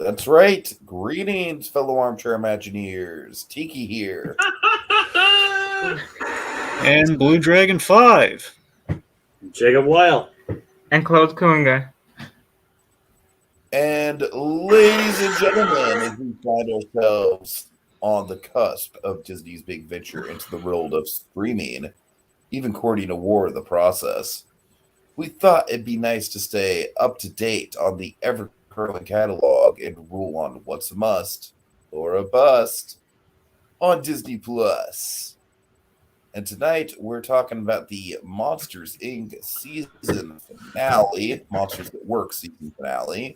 That's right. Greetings, fellow armchair Imagineers. Tiki here. And Blue Dragon 5. Jacob Weil. And Claude Kunga. And ladies and gentlemen, as we find ourselves on the cusp of Disney's big venture into the world of streaming, even courting a war in the process, we thought it'd be nice to stay up to date on the ever-growing catalog and rule on what's a must or a bust on Disney Plus. And tonight we're talking about the Monsters Inc. season finale, Monsters at Work season finale.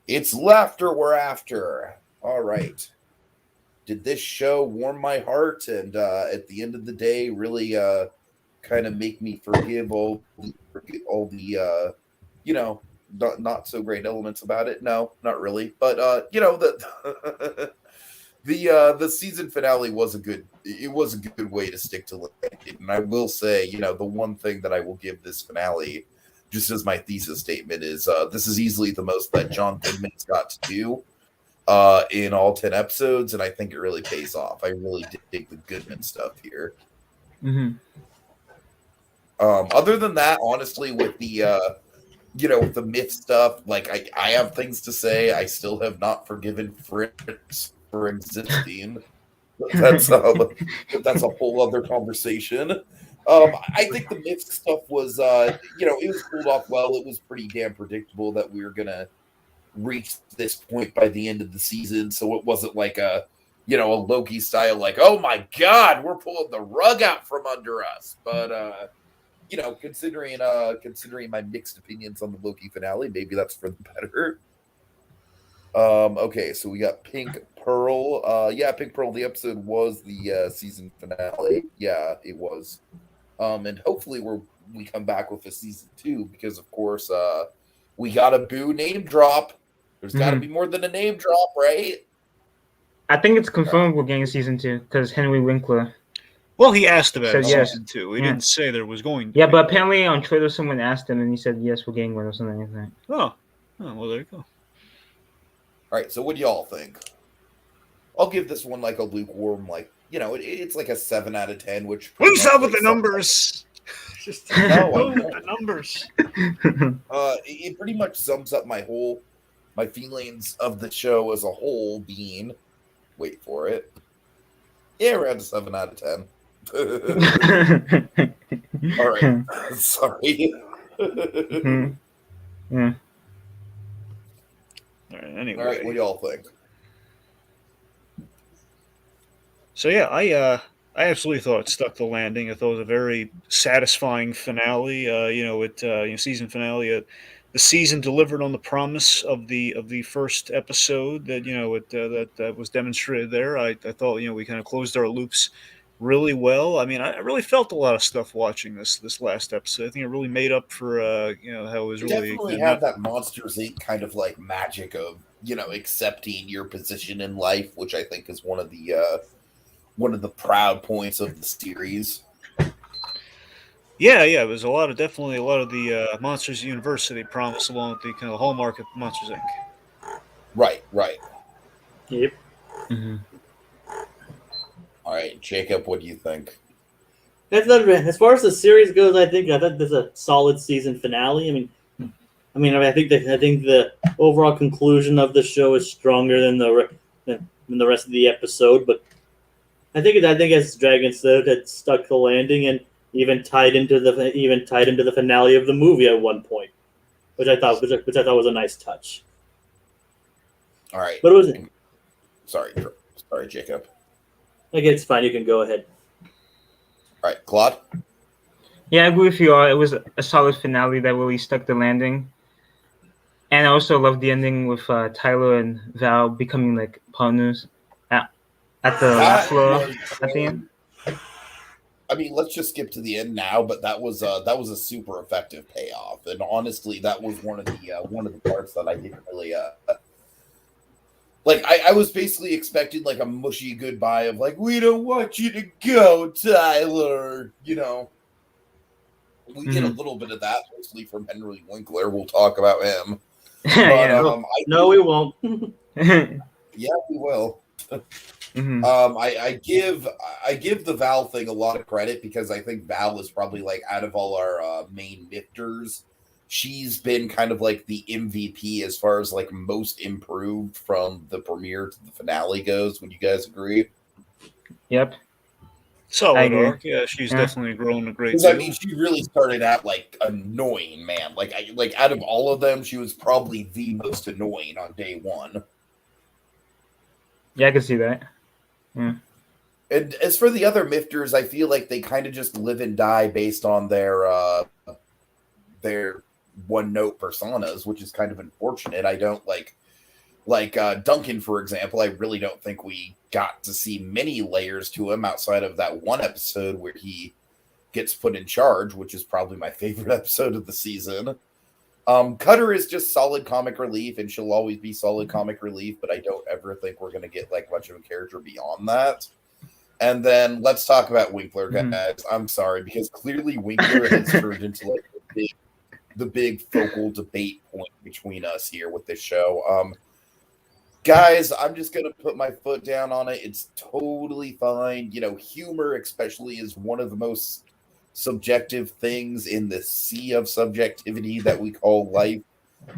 It's laughter we're after. All right. Did this show warm my heart and at the end of the day really kind of make me forgive all the not so great elements about it? No, not really. But the season finale was a good way to stick to it. And I will say, the one thing that I will give this finale, just as my thesis statement, is this is easily the most that John Goodman's got to do in all 10 episodes, and I think it really pays off. I really dig the Goodman stuff here. Mm-hmm. Other than that, honestly, with the with the myth stuff, like I have things to say. I still have not forgiven Fritz for existing. That's a whole other conversation. I think the myth stuff was it was pulled off well. It was pretty damn predictable that we were gonna reach this point by the end of the season, so it wasn't like a Loki style, like, oh my god, we're pulling the rug out from under us. But considering my mixed opinions on the Loki finale, maybe that's for the better. Okay, so we got Pink Pearl. Pink Pearl, the episode was the season finale. Yeah, it was. And hopefully we come back with a season 2, because of course we got a Boo name drop. There's got to be more than a name drop, right? I think it's confirmed we're getting season 2 because Henry Winkler. Well, he asked about Said yes. season 2. He didn't say there was going to be. But apparently on Twitter someone asked him and he said yes, we're getting one or something like that. Oh, well, there you go. All right, so what do y'all think? I'll give this one like a lukewarm, it's like a 7 out of 10, which... What's up with the numbers? Just the numbers. It pretty much sums up my feelings of the show as a whole being... Wait for it. Yeah, around a 7 out of 10. All right. Sorry. Yeah. All right, anyway. All right, what do y'all think? So yeah, I absolutely thought it stuck the landing. I thought it was a very satisfying finale. Season finale. The season delivered on the promise of the first episode that that was demonstrated there. I thought we kind of closed our loops really well. I mean, I really felt a lot of stuff watching this last episode. I think it really made up for how it was really definitely had that Monsters Inc. kind of like magic of accepting your position in life, which I think is one of the proud points of the series. Yeah, it was definitely a lot of the Monsters University promise, along with the kind of hallmark of Monsters Inc. Right. Yep. Mm-hmm. All right, Jacob, what do you think? As far as the series goes, I think there's a solid season finale. I think the overall conclusion of the show is stronger than the rest of the episode, but I think as Dragon said, it stuck the landing and even tied into the finale of the movie at one point, which I thought was a nice touch. All right, but it was sorry, Jacob. Okay, it's fine. You can go ahead. All right, Claude. Yeah, I agree with you all. It was a solid finale that really stuck the landing, and I also loved the ending with Tyler and Val becoming like partners at the last floor at the end. I mean, let's just skip to the end now, but that was a super effective payoff, and honestly, that was one of the parts that I didn't really I was basically expecting like a mushy goodbye of like, we don't want you to go, Tyler. We get a little bit of that, mostly from Henry Winkler. We'll talk about him. But Yeah. No, we won't. yeah, we will. Mhm. I give the Val thing a lot of credit because I think Val is probably like out of all our main Mifters, she's been kind of like the MVP as far as like most improved from the premiere to the finale goes. Would you guys agree? Yep. I Solid agree. arc. Yeah, she's Yeah. definitely grown a great Because I deal. mean, she really started out like annoying, man. Like out of all of them, she was probably the most annoying on day one. Yeah, I can see that. Yeah. And as for the other Mifters, I feel like they kind of just live and die based on their one note personas, which is kind of unfortunate. I don't like Duncan, for example. I really don't think we got to see many layers to him outside of that one episode where he gets put in charge, which is probably my favorite episode of the season. Cutter is just solid comic relief, and she'll always be solid comic relief, but I don't ever think we're going to get like much of a character beyond that. And then let's talk about Winkler, guys. Mhm. I'm sorry, because clearly Winkler has turned into like the big focal debate point between us here with this show. Guys, I'm just gonna put my foot down on it. It's totally fine. You know, humor, especially, is one of the most subjective things in the sea of subjectivity that we call life.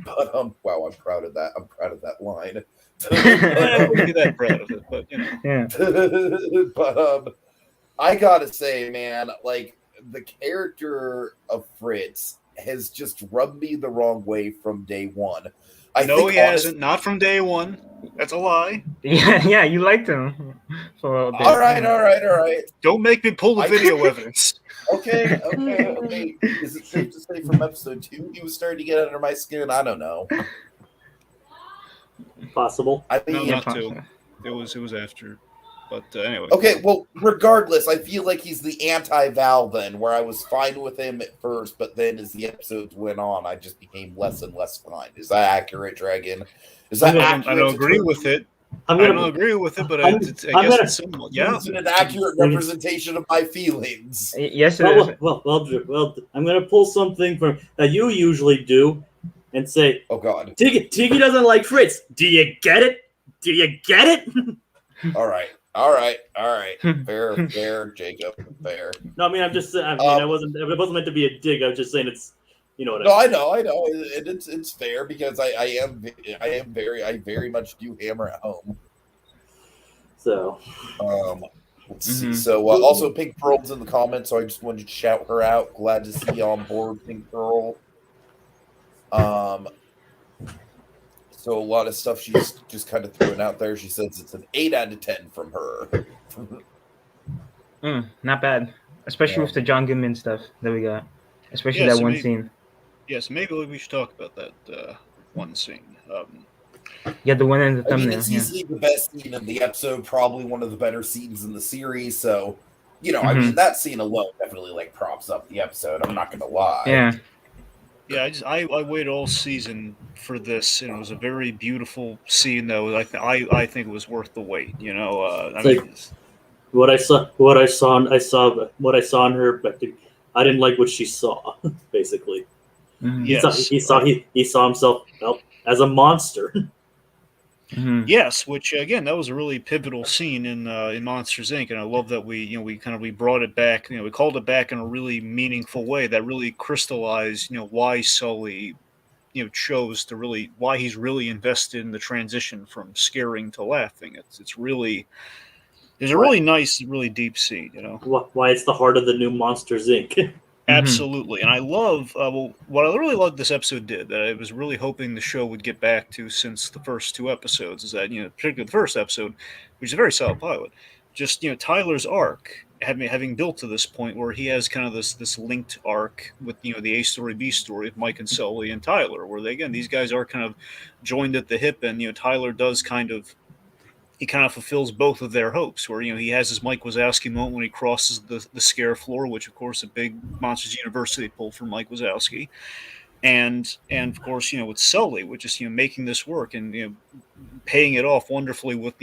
But wow, I'm proud of that. I'm proud of that line. I wouldn't be that proud of it, but you know. Yeah. But I gotta say, man, like the character of Fritz has just rubbed me the wrong way from day one. I No, think he hasn't. Not from day one. That's a lie. Yeah, you liked him for a bit. all right. Don't make me pull the I- video evidence. Okay. Is it safe to say from episode 2 he was starting to get under my skin? I don't know. Possible. I No, mean, not possible. two. It was after. But anyway. okay, well, regardless, I feel like he's the anti-Val then, where I was fine with him at first, but then as the episodes went on, I just became less and less fine. Is that accurate, Dragon? Is that accurate? I don't agree with it. I'm I gonna. don't agree with it, but I'm- I guess I'm gonna- it's somewhat. Yeah. Is it an accurate representation of my feelings? Yes, it is. Well, I'm gonna pull something from that you usually do, and say, Oh God! Tiki doesn't like Fritz. Do you get it? Do you get it? All right. Fair, Jacob. Fair. No, I mean, I'm just saying. I mean, it wasn't meant to be a dig. I was just saying it's, you know what No, I know, and it's fair because I very much do hammer at home. So, Let's see. So also Pink Pearl's in the comments, so I just wanted to shout her out. Glad to see you on board, Pink Pearl. So a lot of stuff she's just kind of throwing out there. She says it's an 8 out of 10 from her. Not bad, especially Yeah. with the John Goodman stuff that we got, especially Yeah, that so one maybe- scene. Yes, maybe we should talk about that one scene. Yeah, the one in the I mean, thumbnail. it's Yeah. easily the best scene in the episode, probably one of the better scenes in the series. So, you know, I Mhm. mean, that scene alone definitely like props up the episode. I'm not gonna lie. Yeah. Yeah, I waited all season for this, and it was a very beautiful scene. Though I think it was worth the wait. You know, I It's mean, what I saw in her, but I didn't like what she saw. Basically, Mhm. Yes. he saw himself as a monster. Mhm. yes, which again, that was a really pivotal scene in Monsters Inc. And I love that we brought it back. We called it back in a really meaningful way that really crystallized why Sully chose to really why he's really invested in the transition from scaring to laughing. It's really there's a really nice, really deep scene. Why it's the heart of the new Monsters Inc. Absolutely, and I love what I really loved this episode did that I was really hoping the show would get back to since the first 2 episodes is that particularly the first episode, which is a very solid pilot, just Tyler's arc having built to this point where he has kind of this linked arc with the A story B story of Mike and Sully and Tyler, where these guys are kind of joined at the hip, and Tyler does kind of fulfills both of their hopes. Where he has his Mike Wazowski moment when he crosses the scare floor, which of course a big Monsters University pulled from Mike Wazowski, and of course with Sully, which is making this work and paying it off wonderfully with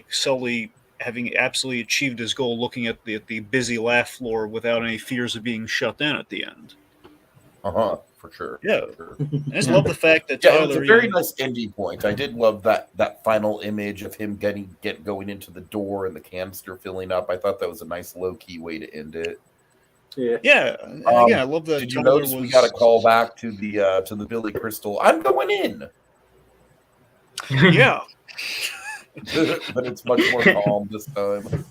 Sully having absolutely achieved his goal, looking at the busy laugh floor without any fears of being shut in at the end. For sure. Yeah. For sure. I just love the fact that Yeah, it was Tyler, a very nice ending point. I did love that final image of him going into the door and the canister filling up. I thought that was a nice low key way to end it. yeah, and again, I love that Did you Tyler notice was. we got a call back to the Billy Crystal? I'm going in, Yeah, but it's much more calm this time.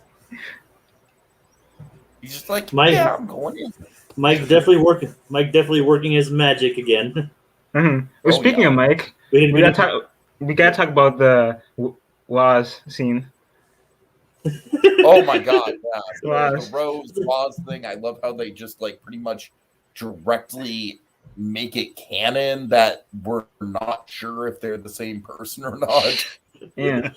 He's just like, Mike, yeah, I'm going in. Mike definitely working his magic again. Well, speaking of Mike, We gotta talk about the Waz scene. Oh my god, yeah. Waz. The Rose Waz thing. I love how they just like pretty much directly make it canon that we're not sure if they're the same person or not. Yeah.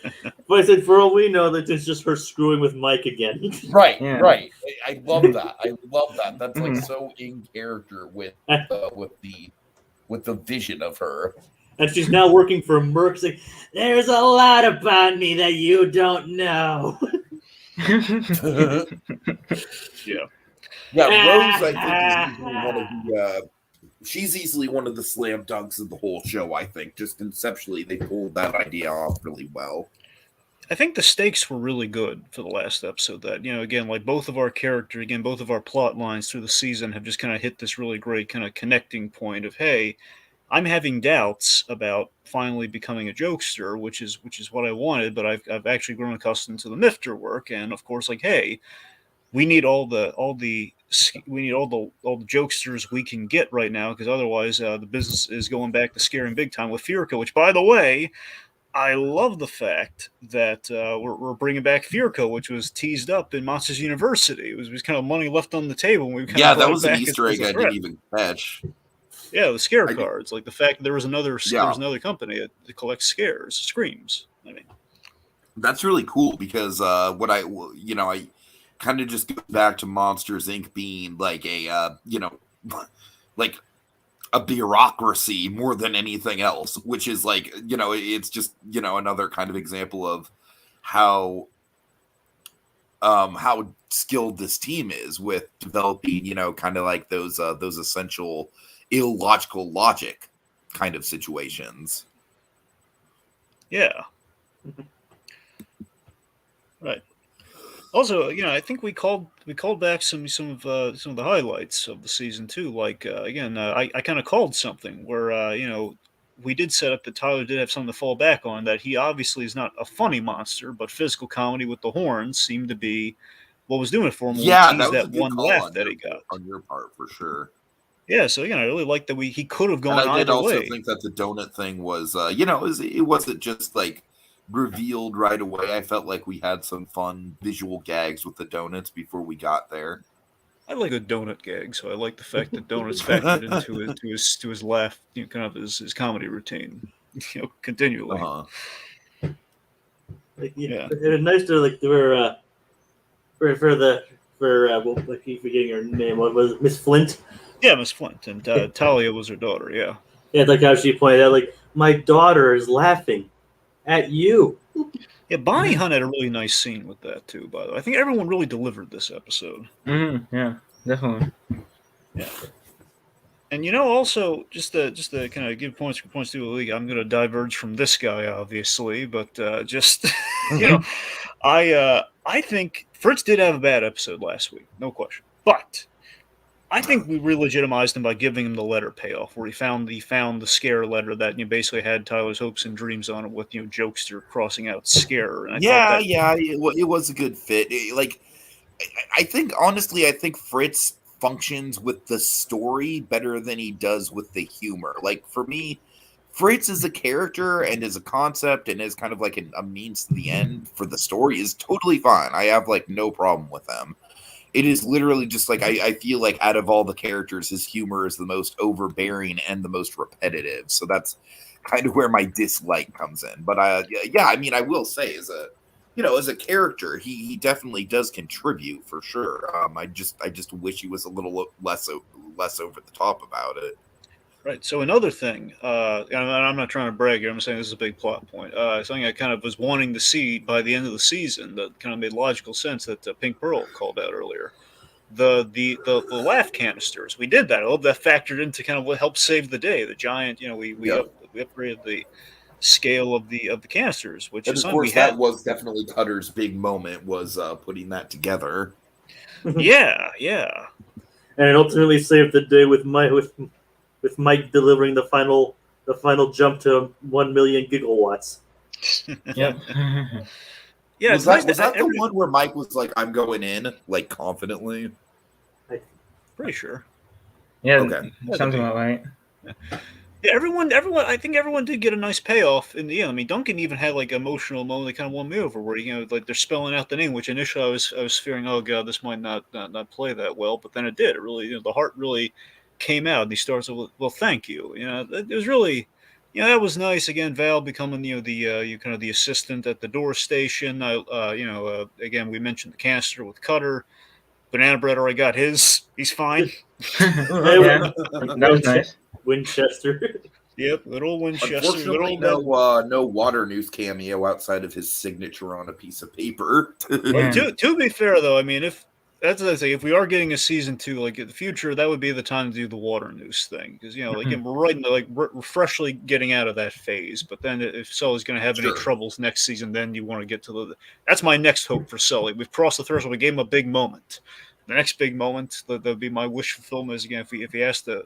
But I said, for all we know, that it's just her screwing with Mike again. Right, Yeah. right. I love that. I love that. That's like Mhm. so in character with the vision of her. And she's now working for Merck. Like, there's a lot about me that you don't know. yeah. Yeah, Rose, I think, is easily one of the. She's easily one of the slam dunks of the whole show. I think, just conceptually, they pulled that idea off really well. I think the stakes were really good for the last episode. That, again, like both of our characters, again, both of our plot lines through the season have just kind of hit this really great kind of connecting point of, hey, I'm having doubts about finally becoming a jokester, which is what I wanted, but I've actually grown accustomed to the Mifter work, and of course, like, hey, we need all the jokesters we can get right now, because otherwise the business is going back to scaring big time with Furica. Which, by the way, I love the fact that we're bringing back Furica, which was teased up in Monsters University. It was kind of money left on the table. And we kind of that was an Easter egg I didn't even catch. Yeah, the scare cards, like the fact that there was another company that collects screams. I mean, that's really cool because I kind of just go back to Monsters Inc. being like a like a bureaucracy more than anything else, which is like it's just another kind of example of how skilled this team is with developing kind of like those essential illogical logic kind of situations. Yeah. Right. Also, I think we called back some of the highlights of the season too. Like again, I kind of called something where we did set up that Tyler did have something to fall back on. That he obviously is not a funny monster, but physical comedy with the horns seemed to be what was doing it for him. Yeah, that was that one laugh that he got on your part for sure. Yeah, so again, I really like that he could have gone and I did either also way. think that the donut thing was, it wasn't just like revealed right away. I felt like we had some fun visual gags with the donuts before we got there. I like a donut gag, so I like the fact that donuts factored into his laugh, kind of his comedy routine, continually. Yeah. It was nice to like I keep forgetting her name. What was it? Miss Flint? Yeah, Miss Flint, and Talia was her daughter. Yeah. Yeah, like how she pointed out, like, my daughter is laughing at you. Yeah, Bonnie Hunt had a really nice scene with that too. By the way, I think everyone really delivered this episode. Yeah, definitely. Yeah. And also just to kind of give points to the league, I'm going to diverge from this guy, obviously, but just I think Fritz did have a bad episode last week, no question. But I think we re-legitimized him by giving him the letter payoff, where he found the scare letter that basically had Tyler's hopes and dreams on it, with jokester crossing out scare. And it was a good fit. I think honestly, Fritz functions with the story better than he does with the humor. Like for me, Fritz is a character and is a concept and is kind of like a means to the end for the story is totally fine. I have like no problem with them. It is literally just like I feel like out of all the characters, his humor is the most overbearing and the most repetitive. So that's kind of where my dislike comes in. But I will say as a character, he definitely does contribute for sure. I just wish he was a little less over the top about it. Right. So another thing, and I'm not trying to brag here, I'm saying this is a big plot point. Something I kind of was wanting to see by the end of the season that kind of made logical sense that Pink Pearl called out earlier. the laugh canisters. We did that. I hope that factored into kind of what helped save the day. The giant, we upgraded the scale of the canisters, which And is of something we course, had. that was definitely Cutter's big moment, was putting that together. Yeah. And it ultimately saved the day with Mike delivering the final jump to 1 million gigawatts. Yep. Yeah, was that the one where Mike was like, "I'm going in," like confidently? Pretty sure. Yeah. Okay. Sounds about right. Yeah, everyone. I think everyone did get a nice payoff in the end. I mean, Duncan even had like an emotional moment that kind of won me over, where like they're spelling out the name, which initially I was fearing, oh god, this might not play that well, but then it did. It really, the heart really came out, and he starts with, "Well, thank you." It was really, that was nice. Again, Val becoming the kind of the assistant at the door station. Again, we mentioned the canister with Cutter. Banana Bread already got his. He's fine. Yeah, that was nice. Winchester. Yep, little Winchester. Unfortunately, no Water News cameo outside of his signature on a piece of paper. Well, to be fair, though, I mean, if that's what I say, if we are getting a season 2, like in the future, that would be the time to do the Water News thing, because like we're right in the, we're freshly getting out of that phase. But then, if Sully's going to have any troubles next season, then you want to get to that's my next hope for Sully. We've crossed the threshold. We gave him a big moment. The next big moment that would be my wish fulfillment is, again, if he has to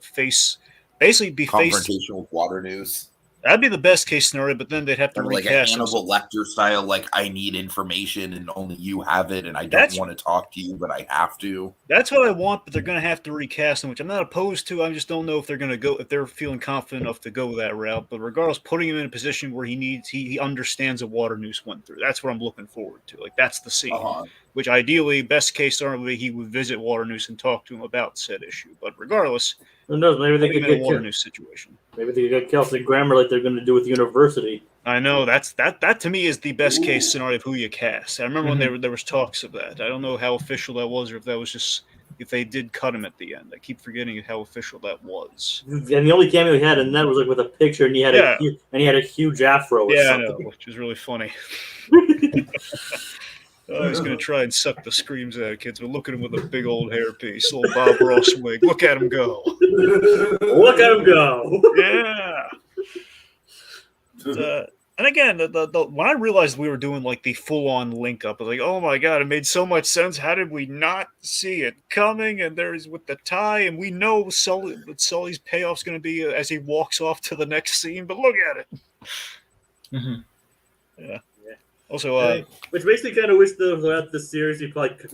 basically be confrontation with Water News. That'd be the best case scenario, but then they'd have to recast like a Hannibal Lecter style, like, I need information and only you have it, and I don't want to talk to you, but I have to. That's what I want, but they're going to have to recast him, which I'm not opposed to. I just don't know if they're going to go, if they're feeling confident enough to go that route. But regardless, putting him in a position where he understands what Water News went through. That's what I'm looking forward to. Like, that's the scene. Which ideally, best case scenario, he would visit Water News and talk to him about said issue. But regardless, who knows? Maybe they could get a Water News situation. Maybe they could get Kelsey Grammer like they're going to do with University. I know that to me is the best case scenario of who you cast. I remember when there was talks of that. I don't know how official that was, or if that was just if they did cut him at the end. I keep forgetting how official that was. And the only cameo he had in that was like with a picture, and he had a huge afro. Or something. I know, which was really funny. He's going to try and suck the screams out of kids, but look at him with a big old hairpiece, little Bob Ross wig. Look at him go. Look at him go. Yeah. And again, when I realized we were doing like the full-on link up, I was like, oh my god, it made so much sense. How did we not see it coming? And there's with the tie, and we know what Sully's payoff's going to be as he walks off to the next scene, but look at it. Yeah. Also, which makes me kind of wish that throughout the series we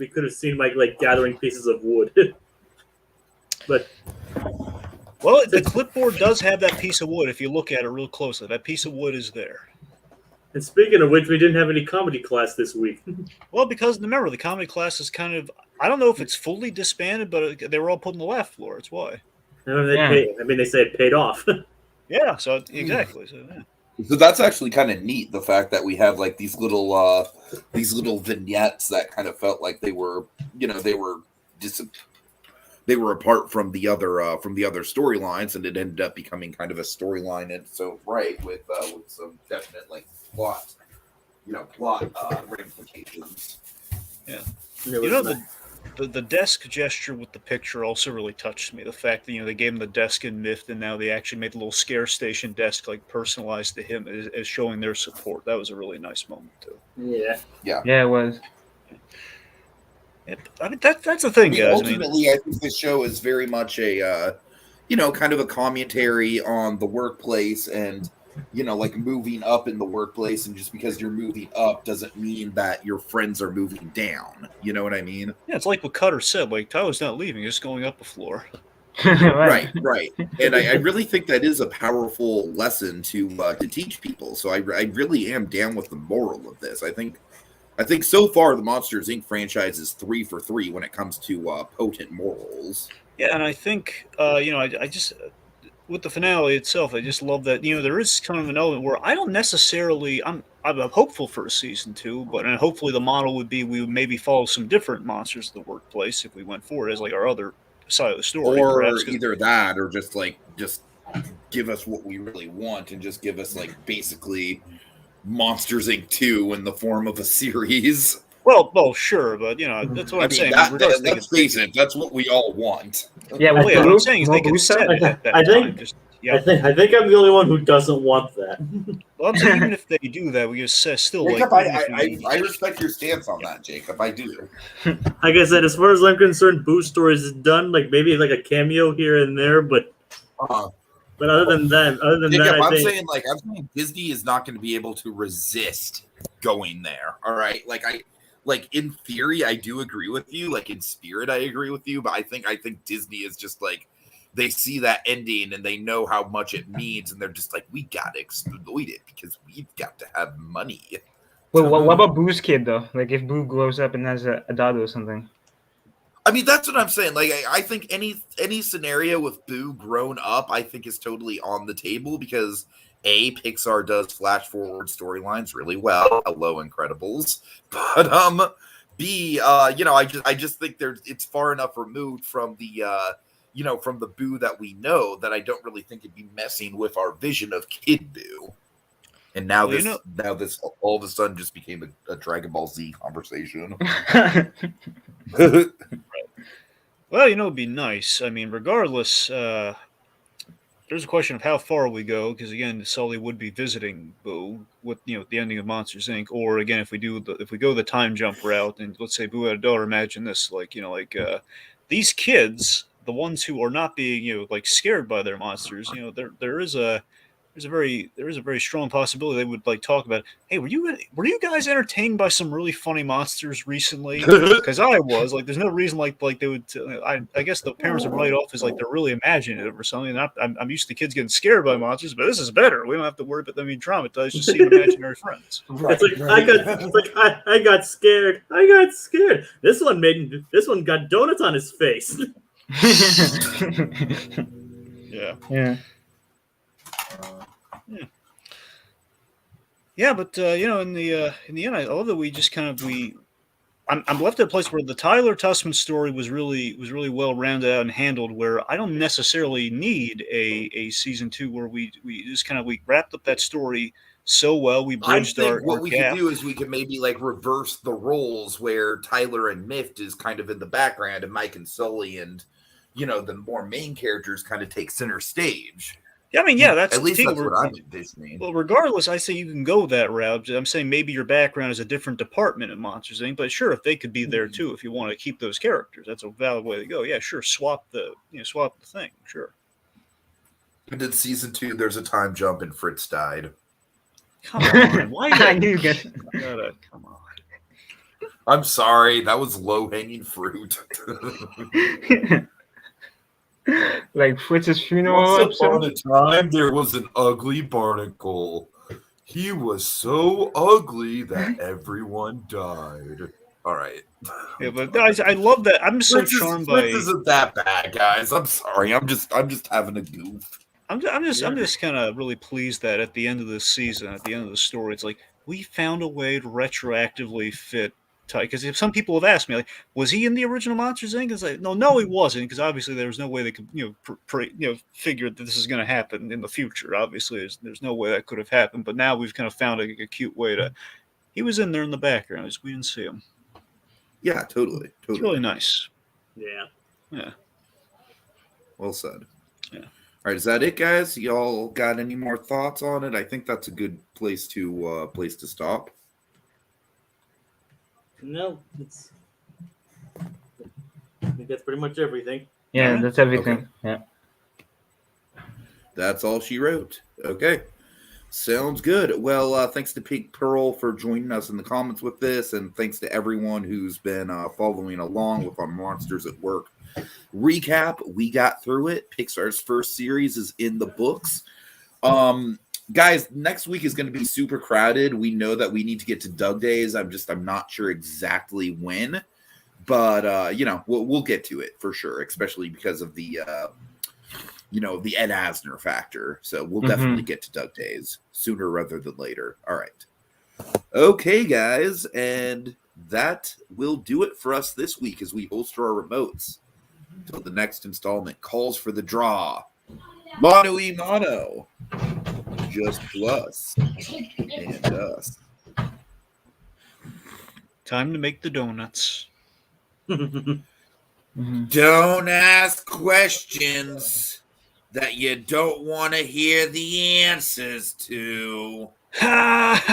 could have seen Mike like gathering pieces of wood. But the clipboard does have that piece of wood. If you look at it real closely, that piece of wood is there. And speaking of which, we didn't have any comedy class this week. Well, because remember, the comedy class is kind of, I don't know if it's fully disbanded, but they were all put on the laugh floor. That's why. They say it paid off. Yeah. So exactly. So yeah. So that's actually kind of neat. The fact that we have like these little vignettes that kind of felt like they were apart from the other storylines, and it ended up becoming kind of a storyline in its own right with some definite like plot ramifications. Yeah. The desk gesture with the picture also really touched me. The fact that they gave him the desk in Myth, and now they actually made the little scare station desk like personalized to him as showing their support. That was a really nice moment too. Yeah, it was. I mean that's the thing, guys. Ultimately, I think this show is very much a kind of a commentary on the workplace and like moving up in the workplace, and just because you're moving up doesn't mean that your friends are moving down. You know what I mean? Yeah, it's like what Cutter said. Like, Tyler's not leaving; he's just going up the floor. Right. And I really think that is a powerful lesson to teach people. So I really am down with the moral of this. I think so far the Monsters Inc. franchise is 3 for 3 when it comes to potent morals. Yeah, and I think I just. With the finale itself, I just love that there is kind of an element where I don't necessarily I'm hopeful for a season 2, but hopefully the model would be we would maybe follow some different monsters of the workplace if we went forward as like our other side of the story, or either that, or just give us what we really want and just give us like basically Monsters Inc. 2 in the form of a series. Well, sure, but that's what I'm saying. Regardless, they let's could- face it, that's what we all want. Yeah, Well, with yeah, what I'm Boo, saying is more they could Boo set stuff. it at that I think- time. Just yeah. I think I'm the only one who doesn't want that. Well, I'm saying even if they do that, we just still Jacob, like. Even if we- I respect your stance on that, Jacob. I do. Like I said, as far as I'm concerned, Boo Stories is done. Like maybe like a cameo here and there, but other than that, Jacob, I think I'm saying Disney is not going to be able to resist going there. All right, in theory, I do agree with you. Like in spirit, I agree with you. But I think Disney is just like they see that ending and they know how much it means, and they're just like, we gotta exploit it because we've got to have money. Well, what about Boo's kid though? Like if Boo grows up and has a daughter or something. I mean, that's what I'm saying. Like, I think any scenario with Boo grown up, I think is totally on the table because Pixar does flash forward storylines really well. Hello, Incredibles, but B, I just think it's far enough removed from the from the Boo that we know that I don't really think it'd be messing with our vision of Kid Boo. And now this all of a sudden just became a Dragon Ball Z conversation. Well, it'd be nice. I mean, regardless, there's a question of how far we go, because again, Sully would be visiting Boo with the ending of Monsters Inc. Or again, if we go the time jump route, and let's say Boo had a daughter, imagine this, these kids, the ones who are not being scared by their monsters, there is a very strong possibility they would talk about, hey, were you guys entertained by some really funny monsters recently? Because I was. There's no reason they would. I guess the parents would write off as they're really imaginative or something. And I'm used to kids getting scared by monsters, but this is better. We don't have to worry about them being traumatized just seeing imaginary friends. it's like I got scared. I got scared. This one got donuts on his face. Yeah. Yeah. Yeah, but in the end, I love that we just I'm left at a place where the Tyler Tussman story was really well rounded out and handled. Where I don't necessarily need a season 2 where we just we wrapped up that story so well. We bridged our what we gap. could do is we could maybe reverse the roles where Tyler and Mift is kind of in the background and Mike and Sully and the more main characters kind of take center stage. Yeah, I mean, yeah, that's at least that's what I'm envisioning. Well, regardless, I say you can go that route. I'm saying maybe your background is a different department in Monsters Inc. But sure, if they could be there too, if you want to keep those characters, that's a valid way to go. Yeah, sure, swap the thing, sure. And in season 2, there's a time jump and Fritz died. Come on, why? I knew you guys. Come on. I'm sorry, that was low hanging fruit. Like Fritz's funeral. Once upon a time, there was an ugly barnacle. He was so ugly that everyone died. All right. Yeah, but guys, I love that. I'm so charmed by. Fritz isn't that bad, guys. I'm sorry. I'm just having a goof. I'm just kind of really pleased that at the end of this season, at the end of the story, it's like we found a way to retroactively fit. Because if some people have asked me, was he in the original Monsters Inc? It's like, no, he wasn't, because obviously there was no way they could, figure that this is going to happen in the future. Obviously, there's no way that could have happened. But now we've kind of found a cute way to. He was in there in the background, we didn't see him. Yeah, totally. It's really nice. Yeah. Well said. Yeah. All right, is that it, guys? Y'all got any more thoughts on it? I think that's a good place to stop. No, I think that's pretty much everything. Yeah, that's everything. Okay. Yeah. That's all she wrote. Okay. Sounds good. Well, thanks to Pink Pearl for joining us in the comments with this, and thanks to everyone who's been following along with our Monsters at Work recap. We got through it. Pixar's first series is in the books. Guys, next week is going to be super crowded. We know that we need to get to Doug Days. I'm not sure exactly when, but we'll get to it for sure, especially because of the the Ed Asner factor. So we'll definitely get to Doug Days sooner rather than later. All right. Okay, guys, and that will do it for us this week as we holster our remotes until the next installment calls for the draw. Mono e mono. Just Plus and Us. Time to make the donuts. Mhm. Don't ask questions that you don't want to hear the answers to. Ha